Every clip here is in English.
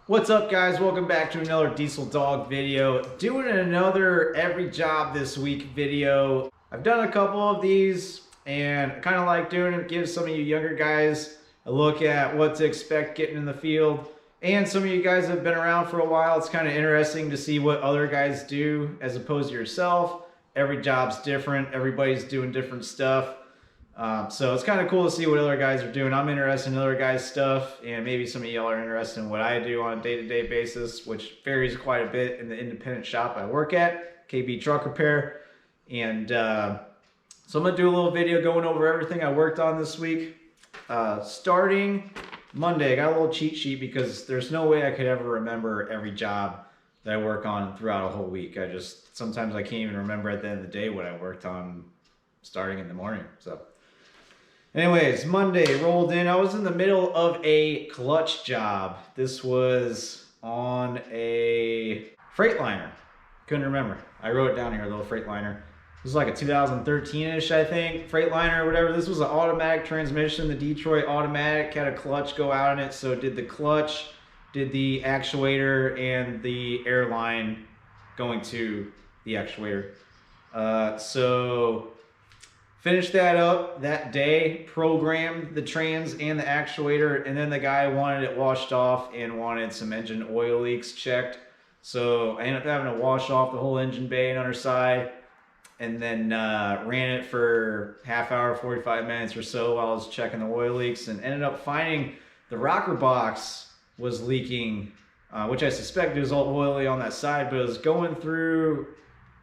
What's up, guys? Welcome back to another Diesel Dog video. Doing another every job this week video. I've done a couple of these and I kind of like doing it. Give some of you younger guys a look at what to expect getting in the field. And some of you guys have been around for a while. It's kind of interesting to see what other guys do as opposed to yourself. Every job's different. Everybody's doing different stuff. So it's kind of cool to see what other guys are doing. I'm interested in other guys' stuff, and maybe some of y'all are interested in what I do on a day-to-day basis, which varies quite a bit in the independent shop I work at, KB Truck Repair. And so I'm going to do a little video going over everything I worked on this week. Starting Monday, I got a little cheat sheet because there's no way I could ever remember every job that I work on throughout a whole week. Sometimes I can't even remember at the end of the day what I worked on starting in the morning. So anyways, Monday rolled in. I was in the middle of a clutch job. This was on a Freightliner. Couldn't remember. I wrote it down here, a little Freightliner. This was like a 2013-ish, I think, Freightliner or whatever. This was an automatic transmission. The Detroit automatic had a clutch go out in it. So it did the clutch, did the actuator, and the airline going to the actuator. So finished that up that day, programmed the trans and the actuator, and then the guy wanted it washed off and wanted some engine oil leaks checked. So I ended up having to wash off the whole engine bay and underside, and then ran it for half hour, 45 minutes or so while I was checking the oil leaks, and ended up finding the rocker box was leaking, which I suspected was all oily on that side, but it was going through.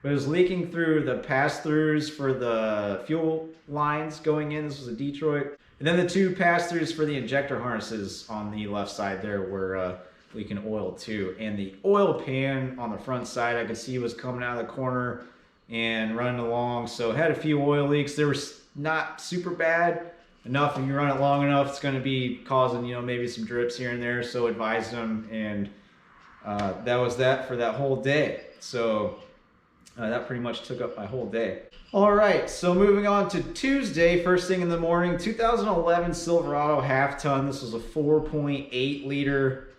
It was leaking through the pass-throughs for the fuel lines going in. This was a Detroit. And then the two pass-throughs for the injector harnesses on the left side there were leaking oil too. And the oil pan on the front side, I could see was coming out of the corner and running along. So it had a few oil leaks. They were not super bad. Enough, if you run it long enough, it's going to be causing, maybe some drips here and there. So advised them, and that was that for that whole day. So that pretty much took up my whole day. All right, so moving on to Tuesday, first thing in the morning, 2011 Silverado half-ton. This was a 4.8 liter.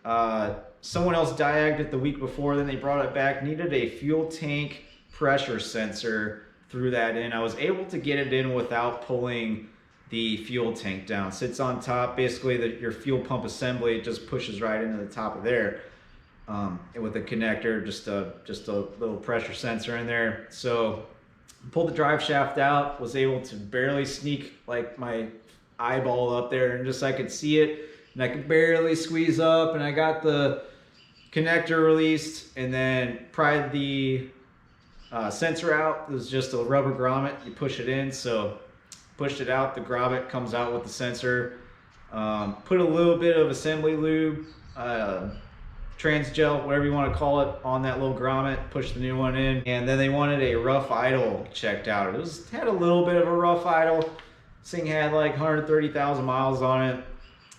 Someone else diagged it the week before, then they brought it back. Needed a fuel tank pressure sensor, threw that in. I was able to get it in without pulling the fuel tank down. Sits on top, basically your fuel pump assembly, it just pushes right into the top of there. With a connector, just a little pressure sensor in there. So pulled the drive shaft out, was able to barely sneak like my eyeball up there, and just I could see it, and I could barely squeeze up, and I got the connector released, and then pried the sensor out. It was just a rubber grommet. You push it in, so pushed it out. The grommet comes out with the sensor. Put a little bit of assembly lube, trans gel, whatever you want to call it, on that little grommet, push the new one in, and then they wanted a rough idle checked out. It had a little bit of a rough idle. This thing had like 130,000 miles on it.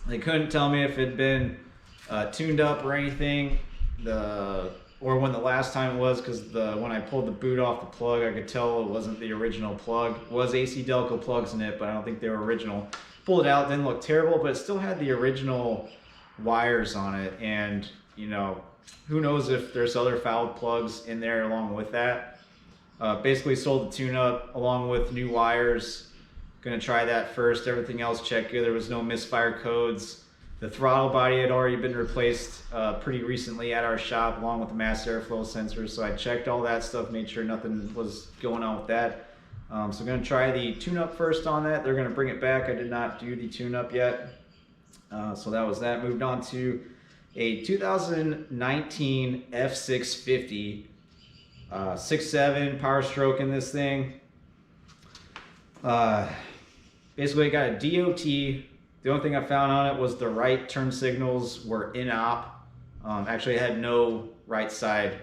They couldn't tell me if it had been tuned up or anything, or when the last time it was, because when I pulled the boot off the plug, I could tell it wasn't the original plug. It was AC Delco plugs in it, but I don't think they were original. Pulled it out, didn't look terrible, but it still had the original wires on it, and who knows if there's other fouled plugs in there along with that. Basically sold the tune-up along with new wires. Gonna try that first. Everything else checked good. There was no misfire codes. The throttle body had already been replaced pretty recently at our shop, along with the mass airflow sensor. So I checked all that stuff, made sure nothing was going on with that. So I'm gonna try the tune-up first on that. They're gonna bring it back. I did not do the tune-up yet. So that was that. Moved on to a 2019 F650, 6.7 power stroke in this thing. Basically, I got a DOT. The only thing I found on it was the right turn signals were in op. Actually, I had no right side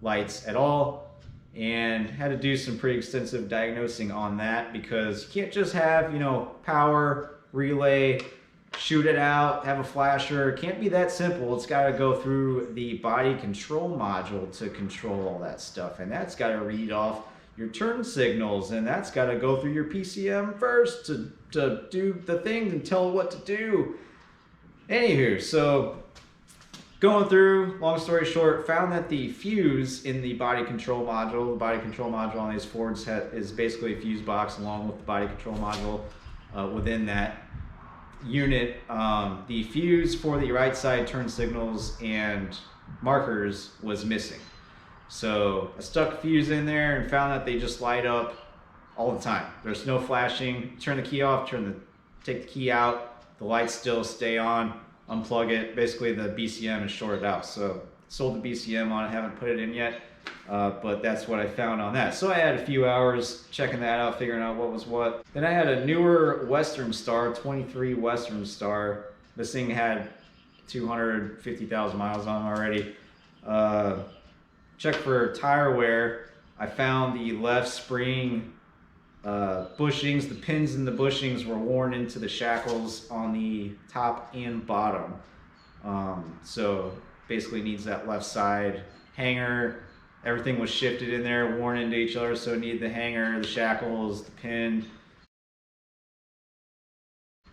lights at all, and had to do some pretty extensive diagnosing on that, because you can't just have, power, relay, shoot it out, have a flasher. It can't be that simple. It's got to go through the body control module to control all that stuff, and that's got to read off your turn signals, and that's got to go through your PCM first to do the thing and tell it what to do. Anywho, so Going through, long story short, found that the fuse in the body control module on these Fords is basically a fuse box along with the body control module within that unit. The fuse for the right side turn signals and markers was missing. So I stuck a fuse in there and found that they just light up all the time. There's no flashing. Turn the key off, take the key out, the lights still stay on. Unplug it. Basically the BCM is shorted out. So sold the BCM on it, haven't put it in yet, but that's what I found on that. So I had a few hours checking that out, figuring out what was what. Then I had a newer Western Star, 23 Western Star. This thing had 250,000 miles on it already. Checked for tire wear. I found the left spring bushings, the pins in the bushings were worn into the shackles on the top and bottom. So basically needs that left side hanger. Everything was shifted in there, worn into each other, so it needed the hanger, the shackles, the pin.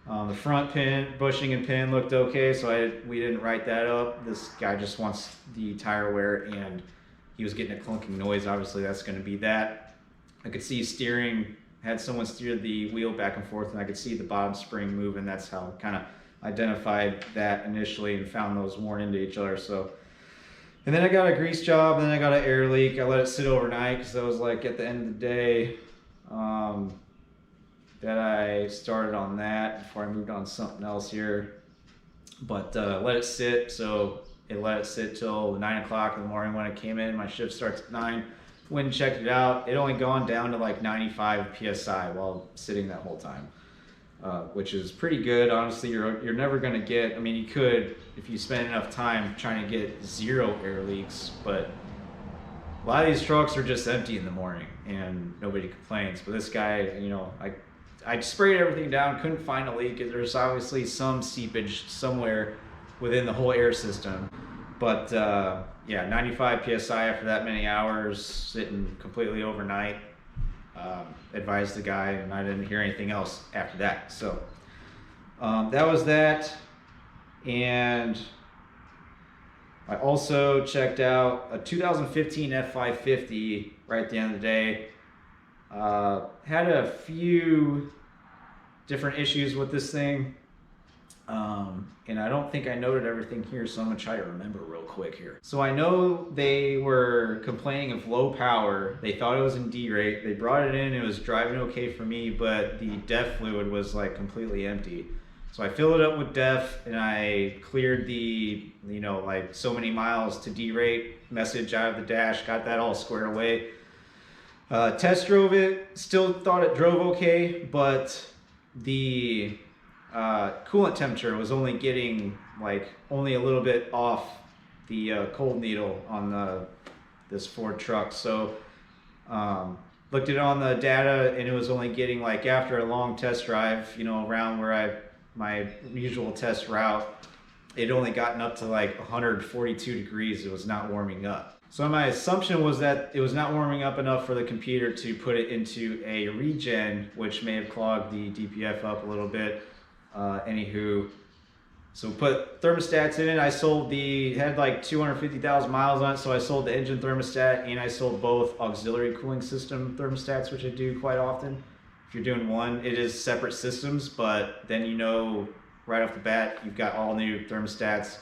The front pin, bushing and pin looked okay, so we didn't write that up. This guy just wants the tire wear, and he was getting a clunking noise. Obviously that's going to be that. I could see steering, had someone steer the wheel back and forth, and I could see the bottom spring moving. That's how I kind of identified that initially and found those worn into each other. So, and then I got a grease job, and then I got an air leak. I let it sit overnight because I was like, at the end of the day, that I started on that before I moved on to something else here. But let it sit, so it let it sit till 9 o'clock in the morning when I came in. My shift starts at 9. Went and checked it out. It only gone down to like 95 psi while sitting that whole time, which is pretty good. Honestly, you're never gonna get. I mean, you could if you spend enough time trying to get 0 air leaks, but a lot of these trucks are just empty in the morning and nobody complains. But this guy, you know, I sprayed everything down, couldn't find a leak. There's obviously some seepage somewhere within the whole air system, but yeah, 95 psi after that many hours, sitting completely overnight. Advised the guy, and I didn't hear anything else after that. So that was that. And I also checked out a 2015 F550 right at the end of the day. Had a few different issues with this thing. And I don't think I noted everything here, so I'm gonna try to remember real quick here. So I know they were complaining of low power. They thought it was in D rate. They brought it in, it was driving okay for me, but the DEF fluid was like completely empty. So I filled it up with DEF and I cleared the, you know, like so many miles to D rate message out of the dash, got that all squared away. Test drove it, still thought it drove okay, but the coolant temperature was only getting like only a little bit off the cold needle on this Ford truck. So looked at it on the data, and it was only getting, like, after a long test drive, you know, around where my usual test route, it only gotten up to like 142 degrees. It was not warming up. So my assumption was that it was not warming up enough for the computer to put it into a regen, which may have clogged the DPF up a little bit. Anywho, so put thermostats in it. I sold had like 250,000 miles on it, so I sold the engine thermostat, and I sold both auxiliary cooling system thermostats, which I do quite often. If you're doing one, it is separate systems, but then you know right off the bat you've got all new thermostats,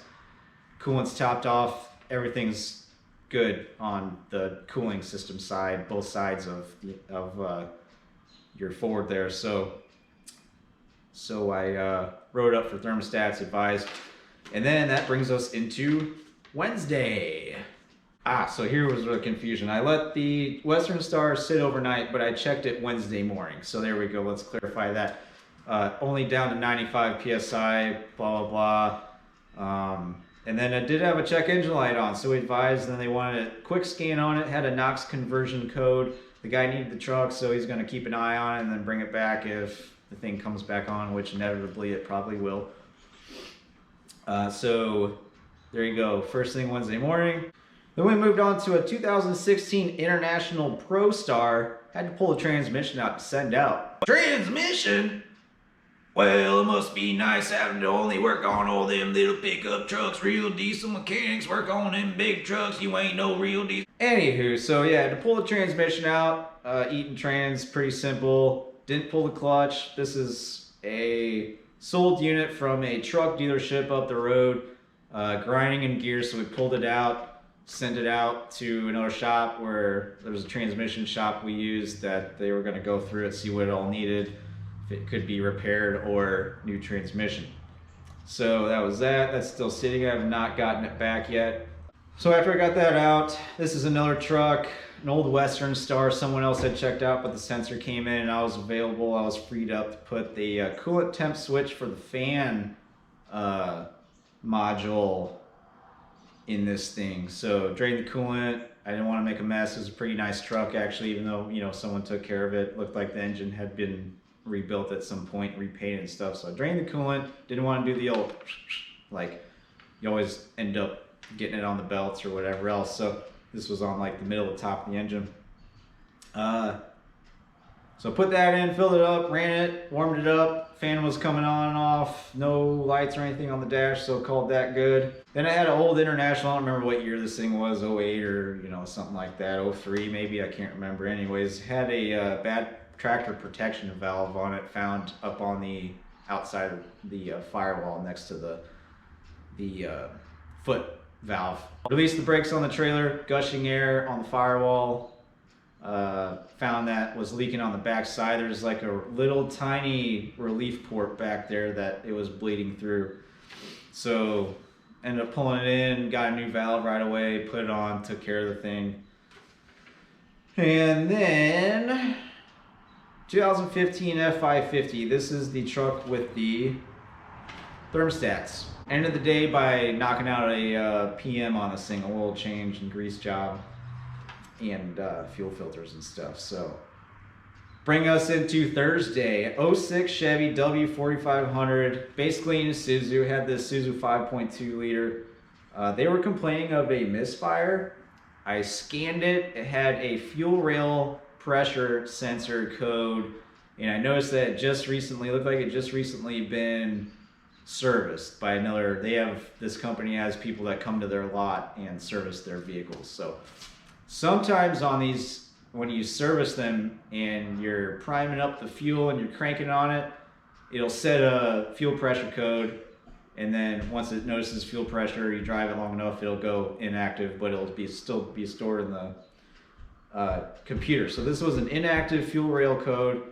coolant's topped off, everything's good on the cooling system side, both sides of your Ford there. So I wrote up for thermostats, advised, and then that brings us into Wednesday. So here was the confusion. I let the Western Star sit overnight, but I checked it Wednesday morning. So there we go, let's clarify that. Only down to 95 psi, blah, blah, blah. And then I did have a check engine light on, so we advised, and then they wanted a quick scan on it, had a NOx conversion code. The guy needed the truck, so he's gonna keep an eye on it and then bring it back if the thing comes back on, which inevitably it probably will. So there you go, first thing Wednesday morning. Then we moved on to a 2016 International Pro Star. Had to pull the transmission out to send out. Transmission? Well, it must be nice having to only work on all them little pickup trucks. Real diesel mechanics work on them big trucks. You ain't no real diesel. Anywho, so yeah, to pull the transmission out, Eaton trans, pretty simple. Didn't pull the clutch. This is a sold unit from a truck dealership up the road, grinding in gear, so we pulled it out, sent it out to another shop where there was a transmission shop we used that they were going to go through it, see what it all needed, if it could be repaired or new transmission. So that was that. That's still sitting. I have not gotten it back yet. So after I got that out, this is another truck, an old Western Star someone else had checked out, but the sensor came in and I was available. I was freed up to put the coolant temp switch for the fan module in this thing. So drained the coolant. I didn't want to make a mess. It was a pretty nice truck actually, even though, you know, someone took care of it. Looked like the engine had been rebuilt at some point, repainted and stuff. So I drained the coolant. Didn't want to do the old, like you always end up getting it on the belts or whatever else. So this was on like the middle of the top of the engine. So put that in, filled it up, ran it, warmed it up. Fan was coming on and off, no lights or anything on the dash, so called that good. Then I had an old International, I don't remember what year this thing was, 08 or you know something like that, 03 maybe, I can't remember. Anyways, had a bad tractor protection valve on it, found up on the outside of the firewall next to the foot valve. Released the brakes on the trailer, gushing air on the firewall. Found that was leaking on the back side. There's like a little tiny relief port back there that it was bleeding through. So ended up pulling it in, got a new valve right away, put it on, took care of the thing. And then 2015 F550. This is the truck with the thermostats. Ended the day by knocking out a PM on this thing, a oil change and grease job and fuel filters and stuff. So bring us into Thursday. 06 Chevy W4500, basically in Isuzu. Had this Isuzu 5.2 liter. They were complaining of a misfire. I scanned it. It had a fuel rail pressure sensor code, and I noticed that it just recently looked like it just recently been serviced by another. This company has people that come to their lot and service their vehicles. So sometimes on these, when you service them and you're priming up the fuel and you're cranking on it, it'll set a fuel pressure code, and then once it notices fuel pressure, you drive it long enough, it'll go inactive, but it'll still be stored in the computer. So this was an inactive fuel rail code.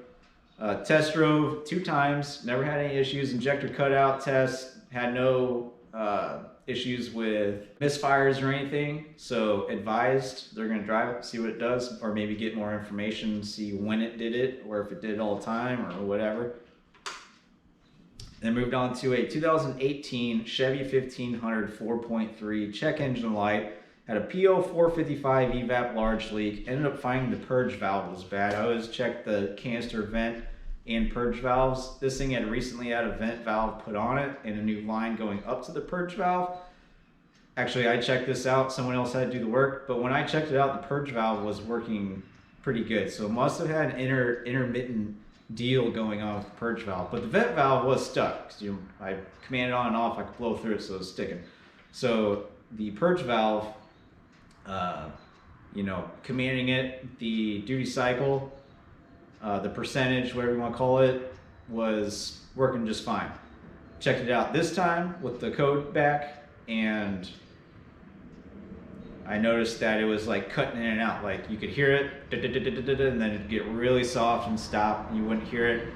Test drove 2 times, never had any issues. Injector cutout test, had no issues with misfires or anything. So advised, they're gonna drive it, see what it does, or maybe get more information, see when it did it, or if it did it all the time or whatever. Then moved on to a 2018 Chevy 1500 4.3 check engine light. Had a PO 455 evap large leak. Ended up finding the purge valve was bad. I always checked the canister vent and purge valves. This thing had recently had a vent valve put on it and a new line going up to the purge valve. Actually, I checked this out. Someone else had to do the work, but when I checked it out, the purge valve was working pretty good. So it must have had an intermittent deal going on with the purge valve, but the vent valve was stuck. So I commanded on and off. I could blow through it, so it was sticking. So the purge valve, commanding it, the duty cycle, the percentage, whatever you want to call it, was working just fine. Checked it out this time with the code back, and I noticed that it was like cutting in and out. Like you could hear it, and then it'd get really soft and stop. You wouldn't hear it.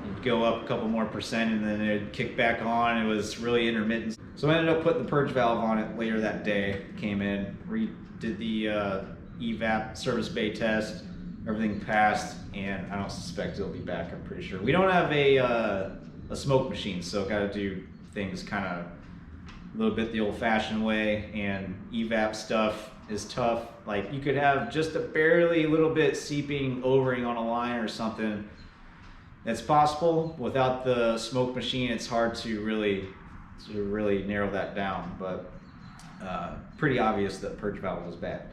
It'd go up a couple more percent, and then it'd kick back on. It was really intermittent. So I ended up putting the purge valve on it later that day. Came in, redid the evap service bay test. Everything passed, and I don't suspect it'll be back. I'm pretty sure. We don't have a smoke machine, so got to do things kind of a little bit the old-fashioned way, and evap stuff is tough. Like you could have just a barely little bit seeping overing on a line or something. That's possible. Without the smoke machine, it's hard to really narrow that down, but pretty obvious that purge valve was bad.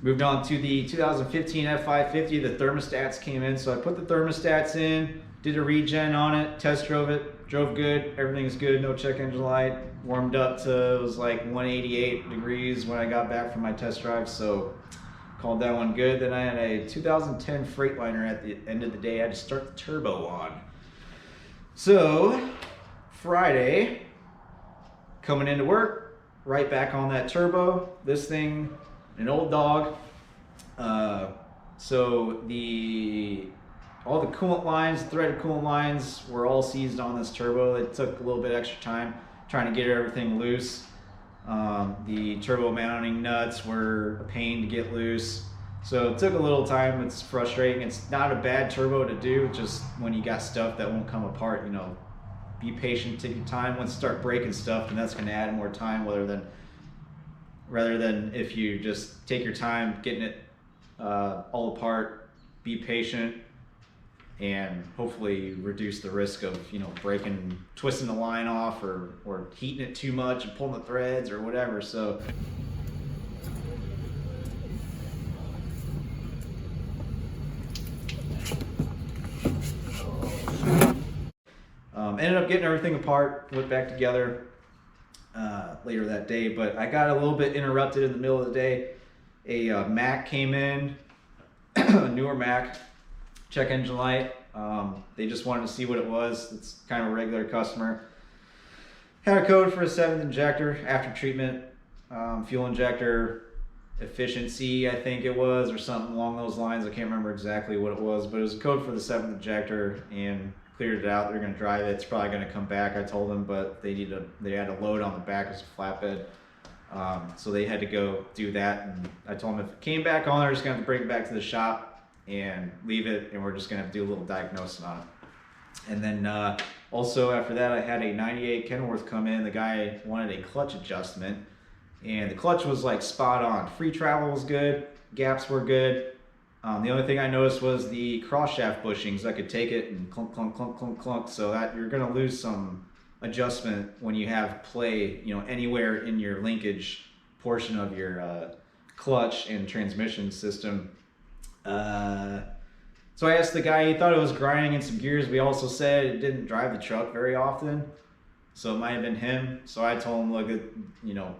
Moved on to the 2015 F550. The thermostats came in, so I put the thermostats in, Did a regen on it, test drove it, drove good, everything's good, no check engine light. Warmed up to, it was like 188 degrees when I got back from my test drive, so called that one good. Then I had a 2010 Freightliner at the end of the day. I had to start the turbo on. So Friday, coming into work, right back on that turbo. This thing, an old dog. So all the coolant lines, threaded coolant lines, were all seized on this turbo. It took a little bit extra time trying to get everything loose. The turbo mounting nuts were a pain to get loose. So it took a little time. It's frustrating. It's not a bad turbo to do, just when you got stuff that won't come apart, you know, be patient, take your time. Once you start breaking stuff, and that's going to add more time rather than if you just take your time getting it all apart, be patient, and hopefully reduce the risk of, you know, breaking, twisting the line off, or heating it too much and pulling the threads or whatever. So ended up getting everything apart, put back together later that day, but I got a little bit interrupted in the middle of the day. A Mac came in, a newer Mac, check engine light. They just wanted to see what it was. It's kind of a regular customer. Had a code for a 7th injector, after treatment, fuel injector efficiency, I think it was, or something along those lines. I can't remember exactly what it was, but it was a code for the 7th injector, and cleared it out. They're going to drive it. It's probably going to come back, I told them, but they had a load on the back as a flatbed. So they had to go do that, and I told them if it came back on, they're just going to have to bring it back to the shop and leave it, and we're just going to have to do a little diagnosis on it. And then also after that, I had a 98 Kenworth come in. The guy wanted a clutch adjustment, and the clutch was like spot on. Free travel was good, gaps were good. The only thing I noticed was the cross shaft bushings. I could take it and clunk, clunk, clunk, clunk, clunk, so that you're going to lose some adjustment when you have play, you know, anywhere in your linkage portion of your clutch and transmission system. So I asked the guy, he thought it was grinding in some gears. We also said it didn't drive the truck very often, so it might have been him. So I told him, look, you know,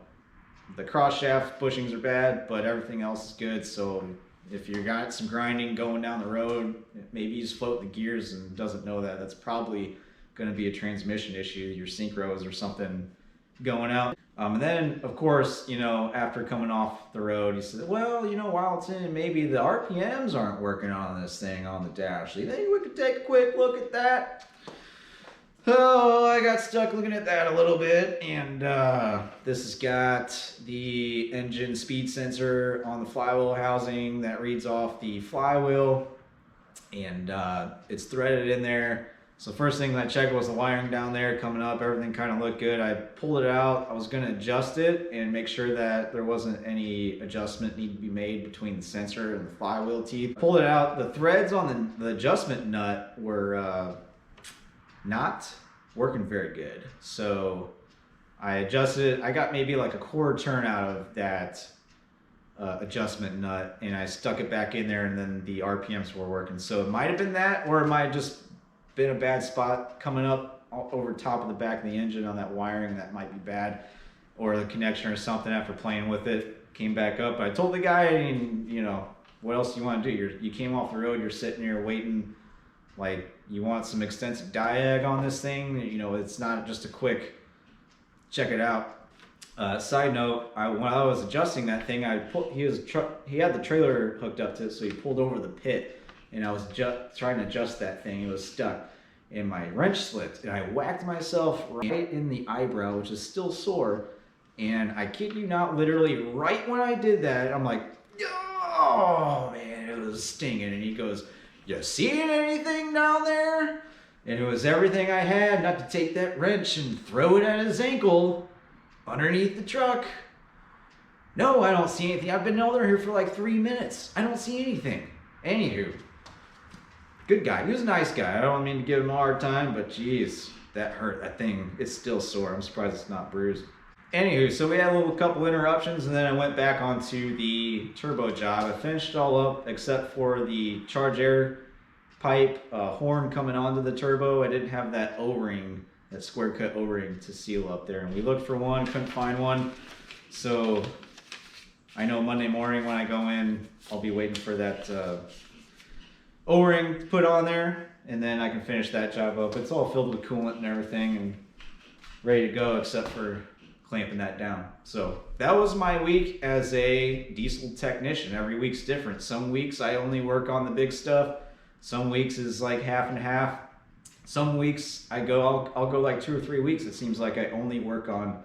the cross shaft bushings are bad, but everything else is good. So if you got some grinding going down the road, maybe he's floating the gears and doesn't know that. That's probably going to be a transmission issue, your synchros or something going out. And then, of course, you know, after coming off the road, he said, well, you know, while it's in, maybe the RPMs aren't working on this thing on the dash. Do you think we could take a quick look at that? Oh, I got stuck looking at that a little bit, and this has got the engine speed sensor on the flywheel housing that reads off the flywheel, and it's threaded in there. So first thing I checked was the wiring down there coming up. Everything kind of looked good. I pulled it out. I was going to adjust it and make sure that there wasn't any adjustment need to be made between the sensor and the flywheel teeth. Pulled it out. The threads on the adjustment nut were not working very good. So I adjusted it. I got maybe like a quarter turn out of that adjustment nut, and I stuck it back in there, and then the RPMs were working. So it might have been that, or it might have just been a bad spot coming up over top of the back of the engine on that wiring. That might be bad, or the connection or something after playing with it came back up. I told the guy, and you know, what else do you want to do? You came off the road, you're sitting here waiting, like you want some extensive diag on this thing. You know, it's not just a quick check it out. Side note, when I was adjusting that thing, he had the trailer hooked up to it, so he pulled over the pit, and I was trying to adjust that thing. It was stuck, and my wrench slipped, and I whacked myself right in the eyebrow, which is still sore. And I kid you not, literally right when I did that, I'm like, oh man, it was stinging. And he goes, you seeing anything down there? And it was everything I had not to take that wrench and throw it at his ankle underneath the truck. No, I don't see anything. I've been over here for like 3 minutes. I don't see anything. Anywho, good guy. He was a nice guy. I don't mean to give him a hard time, but geez, that hurt. That thing, it's still sore. I'm surprised it's not bruised. Anywho, so we had a couple interruptions, and then I went back onto the turbo job. I finished it all up except for the charge air pipe horn coming onto the turbo. I didn't have that O-ring, that square cut O-ring to seal up there. And we looked for one, couldn't find one. So I know Monday morning when I go in, I'll be waiting for that O-ring put on there, and then I can finish that job up. It's all filled with coolant and everything and ready to go, except for clamping that down. So that was my week as a diesel technician. Every week's different. Some weeks I only work on the big stuff. Some weeks is like half and half. Some weeks I'll go like 2 or 3 weeks. It seems like I only work on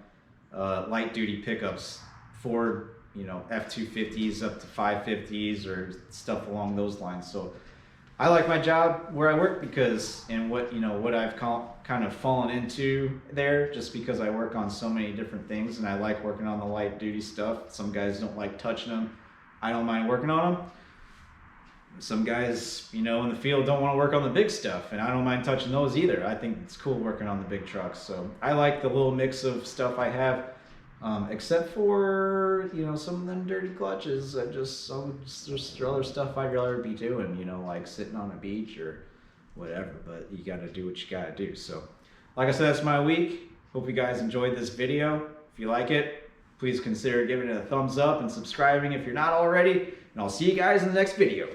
light duty pickups, Ford, you know, F-250s up to 550s or stuff along those lines. So I like my job where I work because, and what I've kind of fallen into there, just because I work on so many different things, and I like working on the light duty stuff. Some guys don't like touching them. I don't mind working on them. Some guys, you know, in the field don't want to work on the big stuff, and I don't mind touching those either. I think it's cool working on the big trucks. So I like the little mix of stuff I have. Except for, you know, some of them dirty clutches. There's other stuff I'd rather be doing, you know, like sitting on a beach or whatever, but you got to do what you got to do. So like I said, that's my week. Hope you guys enjoyed this video. If you like it, please consider giving it a thumbs up and subscribing if you're not already, and I'll see you guys in the next video.